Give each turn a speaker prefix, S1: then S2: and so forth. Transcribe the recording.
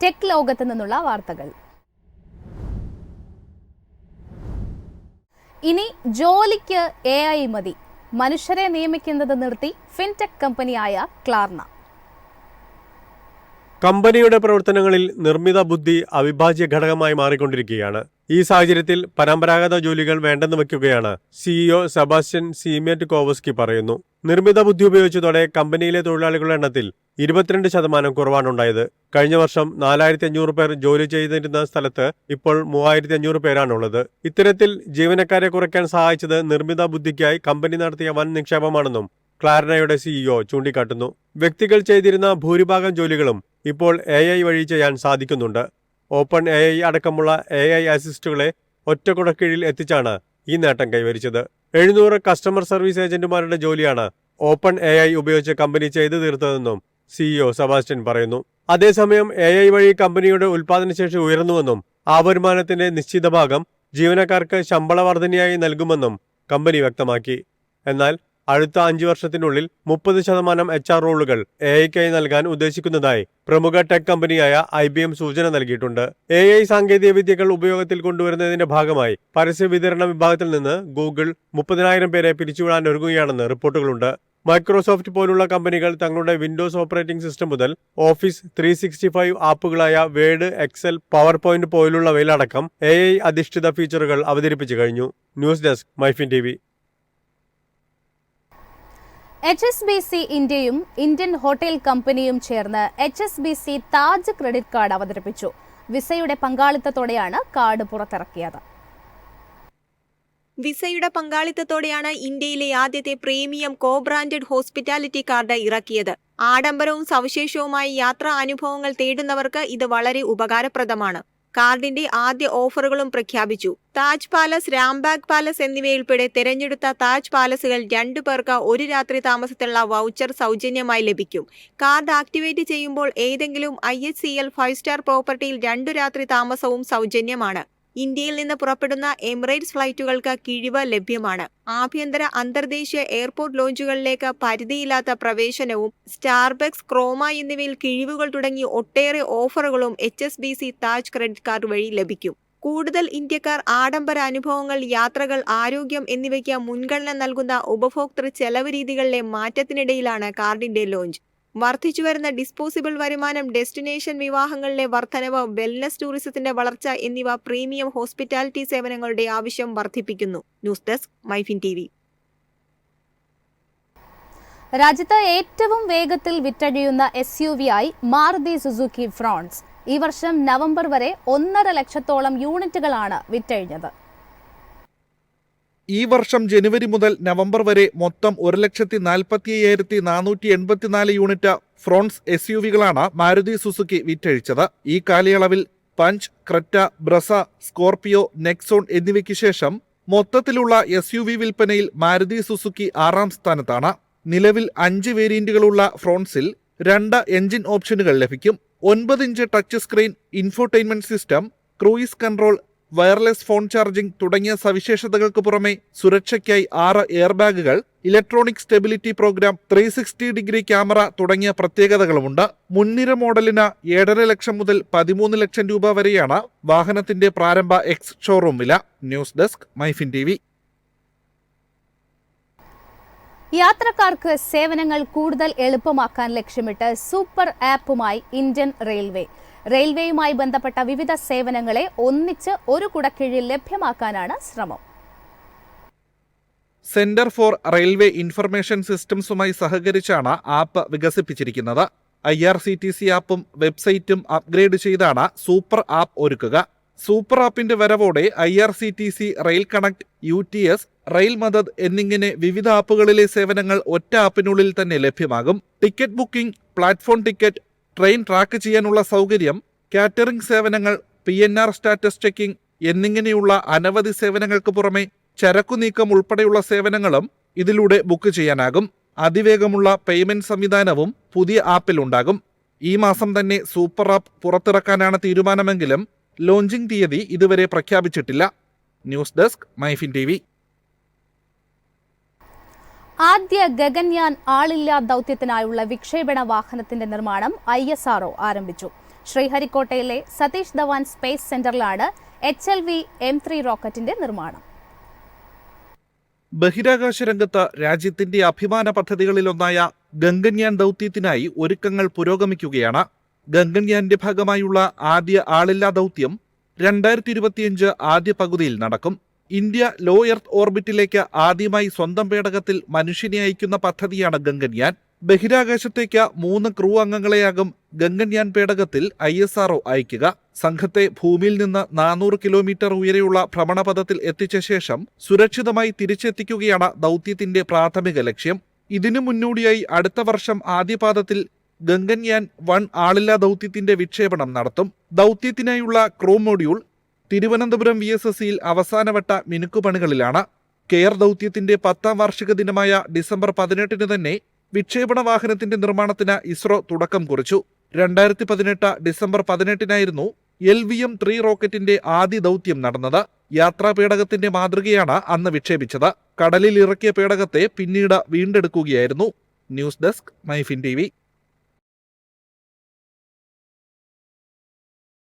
S1: Tech ലോകത്ത് നിന്നുള്ള വാർത്തകൾ. ഇനി ജോലിക്ക് AI മതി. മനുഷ്യരെ നിയമിക്കുന്നത് നിർത്തി ഫിൻടെക് കമ്പനിയായ ക്ലാർന.
S2: കമ്പനിയുടെ പ്രവർത്തനങ്ങളിൽ നിർമ്മിത ബുദ്ധി അവിഭാജ്യ ഘടകമായി മാറിക്കൊണ്ടിരിക്കുകയാണ്. ഈ സാഹചര്യത്തിൽ പരമ്പരാഗത ജോലികൾ വേണ്ടെന്ന് വയ്ക്കുകയാണ് CEO സെബാസ്റ്റ്യൻ സിമേറ്റ്കോവ്സ്കി പറയുന്നു. നിർമ്മിത ബുദ്ധി ഉപയോഗിച്ചതോടെ കമ്പനിയിലെ തൊഴിലാളികളുടെ എണ്ണത്തിൽ 22% കുറവാണുണ്ടായത്. കഴിഞ്ഞ വർഷം 4500 പേർ ജോലി ചെയ്തിരുന്ന സ്ഥലത്ത് ഇപ്പോൾ 3500 പേരാണുള്ളത്. ഇത്തരത്തിൽ ജീവനക്കാരെ കുറയ്ക്കാൻ സഹായിച്ചത് നിർമ്മിത ബുദ്ധിക്കായി കമ്പനി നടത്തിയ വൻ നിക്ഷേപമാണെന്നും ക്ലാർനയുടെ CEO ചൂണ്ടിക്കാട്ടുന്നു. വ്യക്തികൾ ചെയ്തിരുന്ന ഭൂരിഭാഗം ജോലികളും ഇപ്പോൾ AI വഴി ചെയ്യാൻ സാധിക്കുന്നുണ്ട്. ഓപ്പൺ AI അടക്കമുള്ള AI അസിസ്റ്റുകളെ ഒറ്റ കുടക്കീഴിൽ എത്തിച്ചാണ് ഈ നേട്ടം കൈവരിച്ചത്. 700 കസ്റ്റമർ സർവീസ് ഏജന്റുമാരുടെ ജോലിയാണ് ഓപ്പൺ AI ഉപയോഗിച്ച് കമ്പനി ചെയ്തു തീർത്തതെന്നും CEO സെബാസ്റ്റ്യൻ പറയുന്നു. അതേസമയം AI വഴി കമ്പനിയുടെ ഉൽപാദനശേഷി ഉയർന്നുവെന്നും ആ വരുമാനത്തിന്റെ നിശ്ചിത ഭാഗം ജീവനക്കാർക്ക് ശമ്പള വർധനയായി നൽകുമെന്നും കമ്പനി വ്യക്തമാക്കി. എന്നാൽ അടുത്ത 5 വർഷത്തിനുള്ളിൽ 30% HR റോളുകൾ AIക്കായി നൽകാൻ ഉദ്ദേശിക്കുന്നതായി പ്രമുഖ ടെക് കമ്പനിയായ IBM സൂചന നൽകിയിട്ടുണ്ട്. AI സാങ്കേതിക വിദ്യകൾ ഉപയോഗത്തിൽ കൊണ്ടുവരുന്നതിന്റെ ഭാഗമായി പരസ്യ വിതരണ വിഭാഗത്തിൽ നിന്ന് ഗൂഗിൾ 30,000 പേരെ പിരിച്ചുവിടാൻ ഒരുങ്ങുകയാണെന്ന് റിപ്പോർട്ടുകളുണ്ട്. മൈക്രോസോഫ്റ്റ് പോലുള്ള കമ്പനികൾ തങ്ങളുടെ വിൻഡോസ് ഓപ്പറേറ്റിംഗ് സിസ്റ്റം മുതൽ ഓഫീസ് 365 ആപ്പുകളായ വേഡ്, എക്സൽ, പവർ പോയിന്റ് പോലുള്ളവയിലടക്കം AI അധിഷ്ഠിത ഫീച്ചറുകൾ അവതരിപ്പിച്ചു കഴിഞ്ഞു. News desk MyFin TV.
S1: HSBC ഇന്ത്യയും ഇന്ത്യൻ ഹോട്ടൽ കമ്പനിയും ചേർന്ന് HSBC താജ് ക്രെഡിറ്റ് കാർഡ് അവതരിപ്പിച്ചു. വിസയുടെ പങ്കാളിത്തത്തോടെയാണ് കാർഡ് പുറത്തിറക്കിയത്.
S3: വിസയുടെ പങ്കാളിത്തത്തോടെയാണ് ഇന്ത്യയിലെ ആദ്യത്തെ പ്രീമിയം കോ ബ്രാൻഡഡ് ഹോസ്പിറ്റാലിറ്റി കാർഡ് ഇറക്കിയത്. ആഡംബരവും സവിശേഷവുമായ യാത്രാ അനുഭവങ്ങൾ തേടുന്നവർക്ക് ഇത് വളരെ ഉപകാരപ്രദമാണ്. കാർഡിന്റെ ആദ്യ ഓഫറുകളും പ്രഖ്യാപിച്ചു. താജ് പാലസ്, രാംബാഗ് പാലസ് എന്നിവയുൾപ്പെടെ തിരഞ്ഞെടുത്ത താജ് പാലസുകൾ 2 പേർക്ക് 1 രാത്രി താമസത്തിനുള്ള വൗച്ചർ സൗജന്യമായി ലഭിക്കും. കാർഡ് ആക്ടിവേറ്റ് ചെയ്യുമ്പോൾ ഏതെങ്കിലും IHCL 5 സ്റ്റാർ പ്രോപ്പർട്ടിയിൽ 2 രാത്രി താമസവും സൗജന്യമാണ്. ഇന്ത്യയിൽ നിന്ന് പുറപ്പെടുന്ന എമിറേറ്റ്സ് ഫ്ലൈറ്റുകൾക്ക് കിഴിവ് ലഭ്യമാണ്. ആഭ്യന്തര, അന്തർദേശീയ എയർപോർട്ട് ലോഞ്ചുകളിലേക്ക് പരിധിയില്ലാത്ത പ്രവേശനവും സ്റ്റാർബക്സ്, ക്രോമ എന്നിവയിൽ കിഴിവുകൾ തുടങ്ങി ഒട്ടേറെ ഓഫറുകളും HSBC താജ് ക്രെഡിറ്റ് കാർഡ് വഴി ലഭിക്കും. കൂടുതൽ ഇന്ത്യക്കാർ ആഡംബര അനുഭവങ്ങൾ, യാത്രകൾ, ആരോഗ്യം എന്നിവയ്ക്ക് മുൻഗണന നൽകുന്ന ഉപഭോക്തൃ ചെലവ് രീതികളിലെ മാറ്റത്തിനിടയിലാണ് കാർഡിന്റെ ലോഞ്ച്. വർദ്ധിച്ചുവരുന്ന ഡിസ്പോസിബിൾ വരുമാനം, ഡെസ്റ്റിനേഷൻ വിവാഹങ്ങളിലെ വർധനവ്, വെൽനസ് ടൂറിസത്തിന്റെ വളർച്ച എന്നിവ പ്രീമിയം ഹോസ്പിറ്റാലിറ്റി സേവനങ്ങളുടെ ആവശ്യം വർദ്ധിപ്പിക്കുന്നു. News desk MyFin TV.
S1: രാജ്യത്ത് ഏറ്റവും വേഗത്തിൽ വിറ്റഴിയുന്ന SUV ആയി മാരുതി സുസുക്കി ഫ്രോൺസ്. ഈ വർഷം നവംബർ വരെ 1.5 ലക്ഷത്തോളം യൂണിറ്റുകളാണ് വിറ്റഴിഞ്ഞത്.
S4: ഈ വർഷം ജനുവരി മുതൽ നവംബർ വരെ മൊത്തം 1,45,484 യൂണിറ്റ് ഫ്രോൺസ് SUVകളാണ് മാരുതി സുസുക്കി വിറ്റഴിച്ചത്. ഈ കാലയളവിൽ punch, Creta, Brezza, Scorpio, Nexon എന്നിവയ്ക്ക് ശേഷം മൊത്തത്തിലുള്ള SUV വിൽപ്പനയിൽ മാരുതി സുസുക്കി 6ാം സ്ഥാനത്താണ്. നിലവിൽ 5 വേരിയന്റുകളുള്ള ഫ്രോൺസിൽ 2 എഞ്ചിൻ ഓപ്ഷനുകൾ ലഭിക്കും. 9 inch touch screen, infotainment system, cruise control, wireless phone charging തുടങ്ങിയ സവിശേഷതകൾക്ക് പുറമെ സുരക്ഷയ്ക്കായി 6 എയർ ബാഗുകൾ, electronic stability program, 360 degree camera തുടങ്ങിയ പ്രത്യേകതകളുമുണ്ട്. മുൻനിര മോഡലിന് 7.5 ലക്ഷം മുതൽ 13 ലക്ഷം രൂപ വരെയാണ് വാഹനത്തിന്റെ പ്രാരംഭ എക്സ് ഷോറൂം വില. News desk MyFin TV.
S1: യാത്രക്കാർക്ക് സേവനങ്ങൾ കൂടുതൽ എളുപ്പമാക്കാൻ ലക്ഷ്യമിട്ട് സൂപ്പർ ആപ്പുമായി ഇന്ത്യൻ റെയിൽവേ. റെയിൽവേയുമായി ബന്ധപ്പെട്ട വിവിധ സേവനങ്ങളെ ഒന്നിച്ച് ഒരു കുടക്കീഴിൽ ലഭ്യമാക്കാനാണ് ശ്രമം.
S4: സെന്റർ ഫോർ റെയിൽവേ ഇൻഫർമേഷൻ സിസ്റ്റംസുമായി സഹകരിച്ചാണ് ആപ്പ് വികസിപ്പിച്ചിരിക്കുന്നത്. IRCTC ആപ്പും വെബ്സൈറ്റും അപ്ഗ്രേഡ് ചെയ്താണ് സൂപ്പർ ആപ്പ് ഒരുക്കുക. സൂപ്പർ ആപ്പിന്റെ വരവോടെ IRCTC, rail connect, UTS, rail Madad എന്നിങ്ങനെ വിവിധ ആപ്പുകളിലെ സേവനങ്ങൾ ഒറ്റ ആപ്പിനുള്ളിൽ തന്നെ ലഭ്യമാകും. Ticket booking, platform ticket, train track ചെയ്യാനുള്ള സൗകര്യം, കാറ്ററിംഗ് സേവനങ്ങൾ, PNR സ്റ്റാറ്റസ് ചെക്കിംഗ് എന്നിങ്ങനെയുള്ള അനവധി സേവനങ്ങൾക്ക് പുറമെ ചരക്കു നീക്കം ഉൾപ്പെടെയുള്ള സേവനങ്ങളും ഇതിലൂടെ ബുക്ക് ചെയ്യാനാകും. അതിവേഗമുള്ള പേയ്മെന്റ് സംവിധാനവും പുതിയ ആപ്പിൽ ഉണ്ടാകും. ഈ മാസം തന്നെ സൂപ്പർ ആപ്പ് പുറത്തിറക്കാനാണ് തീരുമാനമെങ്കിലും ലോഞ്ചിംഗ് തീയതി ഇതുവരെ പ്രഖ്യാപിച്ചിട്ടില്ല. News desk MyFin TV.
S1: ആദ്യ ഗഗൻയാൻ ആളില്ലാ ദൗത്യത്തിനായുള്ള വിക്ഷേപണ വാഹനത്തിന്റെ നിർമ്മാണം ISRO ആരംഭിച്ചു. ശ്രീഹരിക്കോട്ടയിലെ സതീഷ് ധവാൻ സ്പേസ് സെന്ററിലാണ് HLV M3 റോക്കറ്റിന്റെ നിർമ്മാണം.
S4: ബഹിരാകാശ രംഗത്ത് രാജ്യത്തിന്റെ അഭിമാന പദ്ധതികളിലൊന്നായ ഗഗൻയാൻ ദൗത്യത്തിനായി ഒരുക്കങ്ങൾ പുരോഗമിക്കുകയാണ്. ഗഗൻയാന്റെ ഭാഗമായുള്ള ആദ്യ ആളില്ലാ ദൗത്യം 2025 ആദ്യ പകുതിയിൽ നടക്കും. ഇന്ത്യ ലോ എർത്ത് ഓർബിറ്റിലേക്ക് ആദ്യമായി സ്വന്തം പേടകത്തിൽ മനുഷ്യനെ അയക്കുന്ന പദ്ധതിയാണ് ഗഗൻയാൻ. ബഹിരാകാശത്തേക്ക് 3 ക്രൂ അംഗങ്ങളെയാകും ഗഗൻയാൻ പേടകത്തിൽ ISRO അയക്കുക. സംഘത്തെ ഭൂമിയിൽ നിന്ന് 400 കിലോമീറ്റർ ഉയരെയുള്ള ഭ്രമണപഥത്തിൽ എത്തിച്ച ശേഷം സുരക്ഷിതമായി തിരിച്ചെത്തിക്കുകയാണ് ദൗത്യത്തിന്റെ പ്രാഥമിക ലക്ഷ്യം. ഇതിനു മുന്നോടിയായി അടുത്ത വർഷം ആദ്യപാദത്തിൽ ഗഗൻയാൻ 1 ആളില്ലാ ദൗത്യത്തിന്റെ വിക്ഷേപണം നടത്തും. ദൗത്യത്തിനായുള്ള ക്രൂ മൊഡ്യൂൾ തിരുവനന്തപുരം VSSCയിൽ അവസാനവട്ട മിനുക്കുപണികളിലാണ്. കെയർ ദൗത്യത്തിന്റെ 10ാം വാർഷിക ദിനമായ ഡിസംബർ 18 തന്നെ വിക്ഷേപണ വാഹനത്തിന്റെ നിർമ്മാണത്തിന് ഇസ്രോ തുടക്കം കുറിച്ചു. 2018 ഡിസംബർ 18 LVM-3 റോക്കറ്റിന്റെ ആദ്യ ദൗത്യം നടന്നത്. യാത്രാ പേടകത്തിന്റെ മാതൃകയാണ് അന്ന് വിക്ഷേപിച്ചത്. കടലിൽ ഇറക്കിയ പേടകത്തെ പിന്നീട് വീണ്ടെടുക്കുകയായിരുന്നു. News desk MyFin TV.